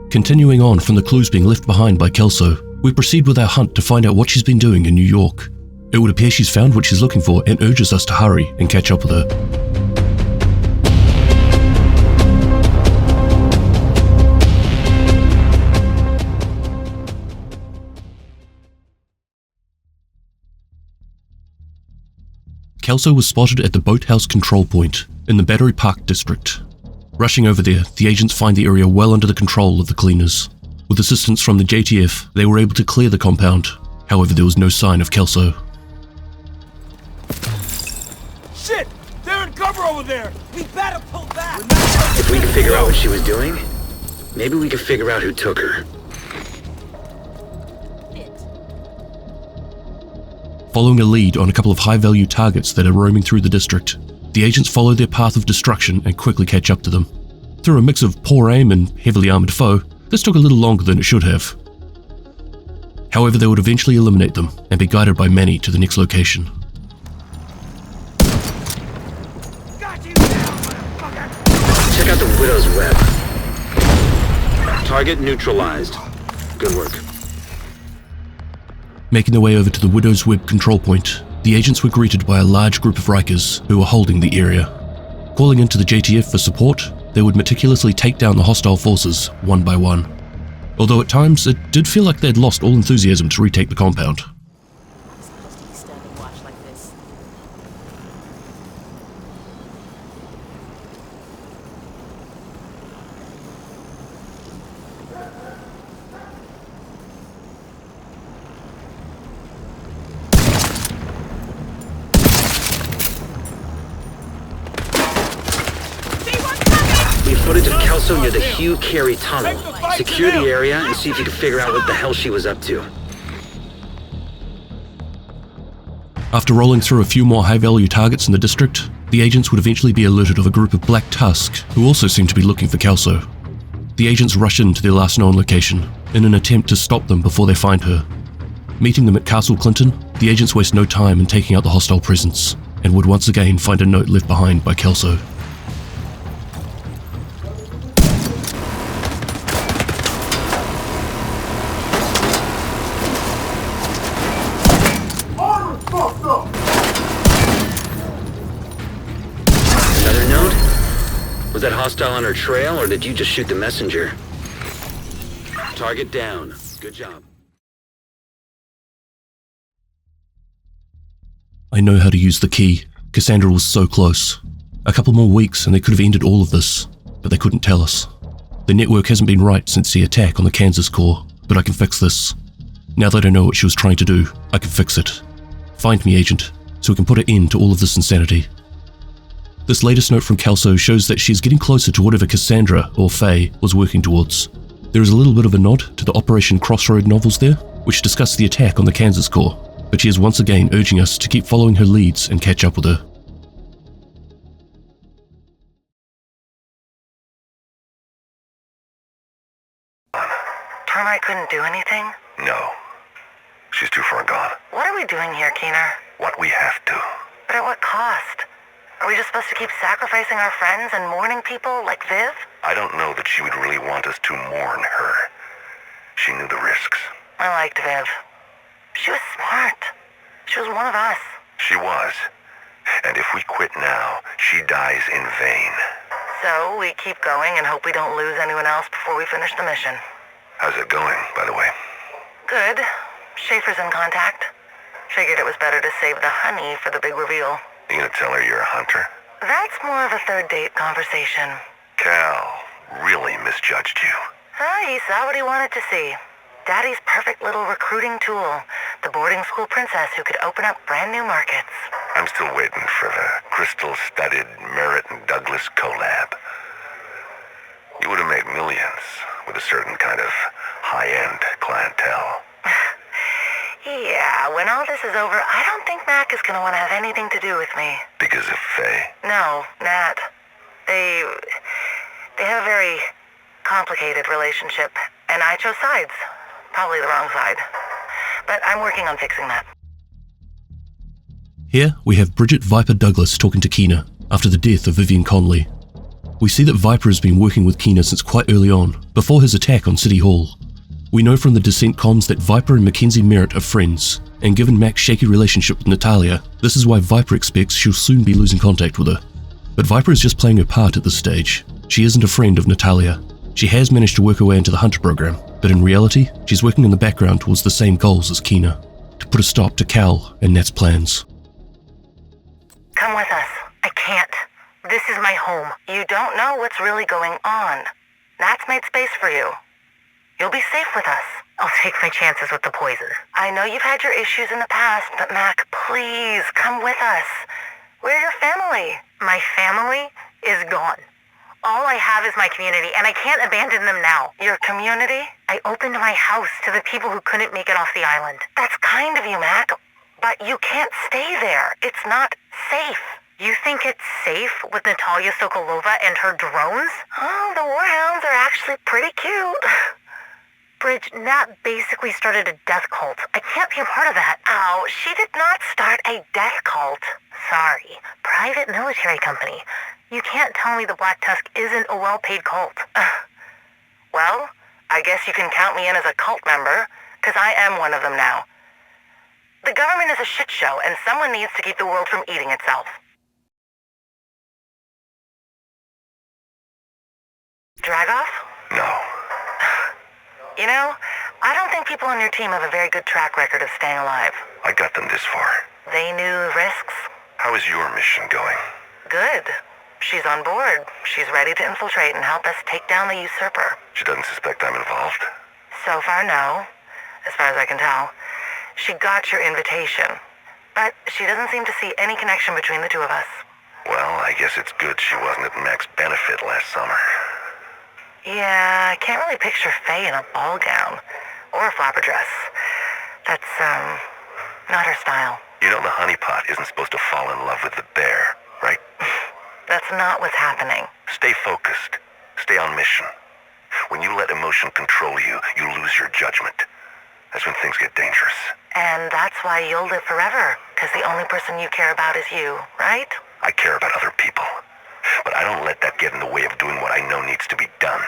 Continuing on from the clues being left behind by Kelso, we proceed with our hunt to find out what she's been doing in New York. It would appear she's found what she's looking for and urges us to hurry and catch up with her. Kelso was spotted at the Boathouse Control Point in the Battery Park district. Rushing over there, the agents find the area well under the control of the cleaners. With assistance from the JTF, they were able to clear the compound. However, there was no sign of Kelso. Shit! They're in cover over there! We better pull back! If we can figure out what she was doing, maybe we can figure out who took her. Following a lead on a couple of high-value targets that are roaming through the district, the agents follow their path of destruction and quickly catch up to them. Through a mix of poor aim and heavily armored foe, this took a little longer than it should have. However, they would eventually eliminate them and be guided by Manny to the next location. Got you now, motherfucker! Check out the Widow's Web. Target neutralized. Good work. Making their way over to the Widow's Web control point, the agents were greeted by a large group of Rikers who were holding the area. Calling into the JTF for support, they would meticulously take down the hostile forces one by one. Although at times, it did feel like they'd lost all enthusiasm to retake the compound. Footage of Kelso near the Hugh Carey tunnel. Secure the area and see if you can figure out what the hell she was up to. After rolling through a few more high-value targets in the district, the agents would eventually be alerted of a group of Black Tusk who also seemed to be looking for Kelso. The agents rush into their last known location in an attempt to stop them before they find her. Meeting them at Castle Clinton, the agents waste no time in taking out the hostile presence and would once again find a note left behind by Kelso. Another note? Was that hostile on her trail, or did you just shoot the messenger? Target down. Good job. I know how to use the key. Cassandra was so close. A couple more weeks and they could have ended all of this, but they couldn't tell us. The network hasn't been right since the attack on the Kansas core, but I can fix this. Now that I know what she was trying to do, I can fix it. Find me, Agent, so we can put an end to all of this insanity. This latest note from Kelso shows that she is getting closer to whatever Cassandra, or Faye, was working towards. There is a little bit of a nod to the Operation Crossroad novels there, which discuss the attack on the Kansas core, but she is once again urging us to keep following her leads and catch up with her. Termite couldn't do anything? No. She's too far gone. What are we doing here, Keener? What we have to. But at what cost? Are we just supposed to keep sacrificing our friends and mourning people like Viv? I don't know that she would really want us to mourn her. She knew the risks. I liked Viv. She was smart. She was one of us. She was. And if we quit now, she dies in vain. So we keep going and hope we don't lose anyone else before we finish the mission. How's it going, by the way? Good. Schaefer's in contact. Figured it was better to save the honey for the big reveal. You gonna tell her you're a hunter? That's more of a third date conversation. Cal really misjudged you. He saw what he wanted to see. Daddy's perfect little recruiting tool. The boarding school princess who could open up brand new markets. I'm still waiting for the crystal-studded Merritt and Douglas collab. You would have made millions with a certain kind of high-end clientele. Yeah, when all this is over, I don't think Mac is gonna want to have anything to do with me. Because of Faye? No, Nat. They have a very complicated relationship, and I chose sides. Probably the wrong side. But I'm working on fixing that. Here, we have Bridget Viper Douglas talking to Keener after the death of Vivian Conley. We see that Viper has been working with Keener since quite early on, before his attack on City Hall. We know from the Descent comms that Viper and Mackenzie Merritt are friends, and given Mac's shaky relationship with Natalia, this is why Viper expects she'll soon be losing contact with her. But Viper is just playing her part at this stage. She isn't a friend of Natalia. She has managed to work her way into the Hunter program, but in reality, she's working in the background towards the same goals as Keener, to put a stop to Cal and Nat's plans. Come with us. I can't. This is my home. You don't know what's really going on. Nat's made space for you. You'll be safe with us. I'll take my chances with the poison. I know you've had your issues in the past, but Mac, please, come with us. We're your family. My family is gone. All I have is my community, and I can't abandon them now. Your community? I opened my house to the people who couldn't make it off the island. That's kind of you, Mac, but you can't stay there. It's not safe. You think it's safe with Natalia Sokolova and her drones? Oh, the Warhounds are actually pretty cute. Bridge, Nat basically started a death cult. I can't be a part of that. Oh, she did not start a death cult. Sorry. Private military company. You can't tell me the Black Tusk isn't a well-paid cult. Well, I guess you can count me in as a cult member, because I am one of them now. The government is a shit show, and someone needs to keep the world from eating itself. Dragoff? No. You know, I don't think people on your team have a very good track record of staying alive. I got them this far. They knew the risks. How is your mission going? Good. She's on board. She's ready to infiltrate and help us take down the usurper. She doesn't suspect I'm involved? So far, no. As far as I can tell. She got your invitation. But she doesn't seem to see any connection between the two of us. Well, I guess it's good she wasn't at Mac's benefit last summer. Yeah, I can't really picture Faye in a ball gown. Or a flapper dress. That's, not her style. You know the honeypot isn't supposed to fall in love with the bear, right? That's not what's happening. Stay focused. Stay on mission. When you let emotion control you, you lose your judgment. That's when things get dangerous. And that's why you'll live forever, because the only person you care about is you, right? I care about other people, but I don't let that get in the way of doing what I know needs to be done.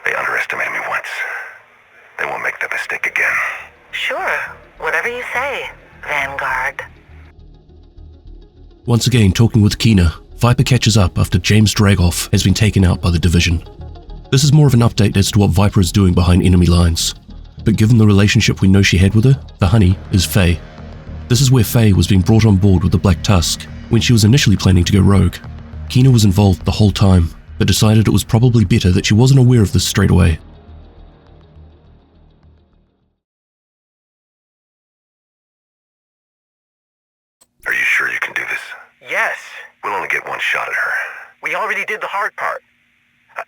They underestimated me once. They won't make that mistake again. Sure. Whatever you say, Vanguard. Once again, talking with Keener, Viper catches up after James Dragoff has been taken out by the Division. This is more of an update as to what Viper is doing behind enemy lines. But given the relationship we know she had with her, the honey is Faye. This is where Faye was being brought on board with the Black Tusk when she was initially planning to go rogue. Keener was involved the whole time, but decided it was probably better that she wasn't aware of this straight away. Are you sure you can do this? Yes. We'll only get one shot at her. We already did the hard part.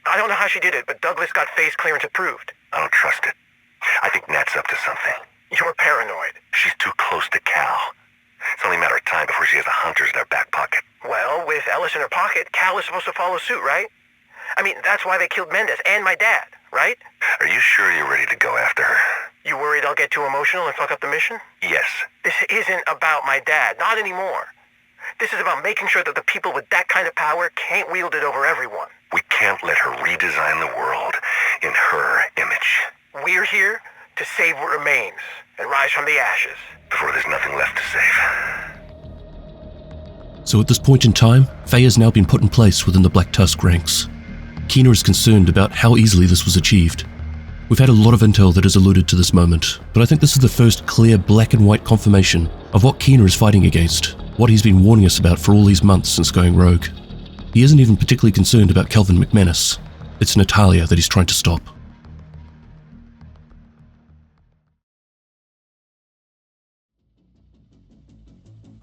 I don't know how she did it, but Douglas got face clearance approved. I don't trust it. I think Nat's up to something. You're paranoid. She's too close to Cal. It's only a matter of time before she has the hunters in her back pocket. Well, with Ellis in her pocket, Cal is supposed to follow suit, right? I mean, that's why they killed Mendez and my dad, right? Are you sure you're ready to go after her? You worried I'll get too emotional and fuck up the mission? Yes. This isn't about my dad, not anymore. This is about making sure that the people with that kind of power can't wield it over everyone. We can't let her redesign the world in her image. We're here to save what remains and rise from the ashes. Before there's nothing left to save. So at this point in time, Faye has now been put in place within the Black Tusk ranks. Keener is concerned about how easily this was achieved. We've had a lot of intel that has alluded to this moment, but I think this is the first clear black and white confirmation of what Keener is fighting against, what he's been warning us about for all these months since going rogue. He isn't even particularly concerned about Kelvin McManus. It's Natalia that he's trying to stop.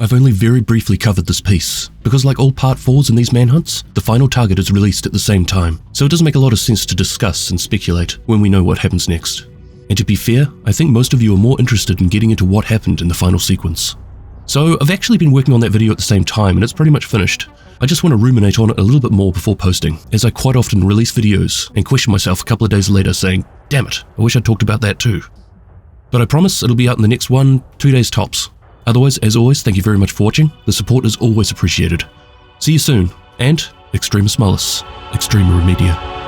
I've only very briefly covered this piece, because like all Part 4s in these manhunts, the final target is released at the same time, so it doesn't make a lot of sense to discuss and speculate when we know what happens next. And to be fair, I think most of you are more interested in getting into what happened in the final sequence. So I've actually been working on that video at the same time and it's pretty much finished. I just want to ruminate on it a little bit more before posting, as I quite often release videos and question myself a couple of days later saying, damn it, I wish I'd talked about that too. But I promise it'll be out in the next 1-2 days tops. Otherwise, as always, thank you very much for watching. The support is always appreciated. See you soon, and Extremis Malus, Extrema Remedia.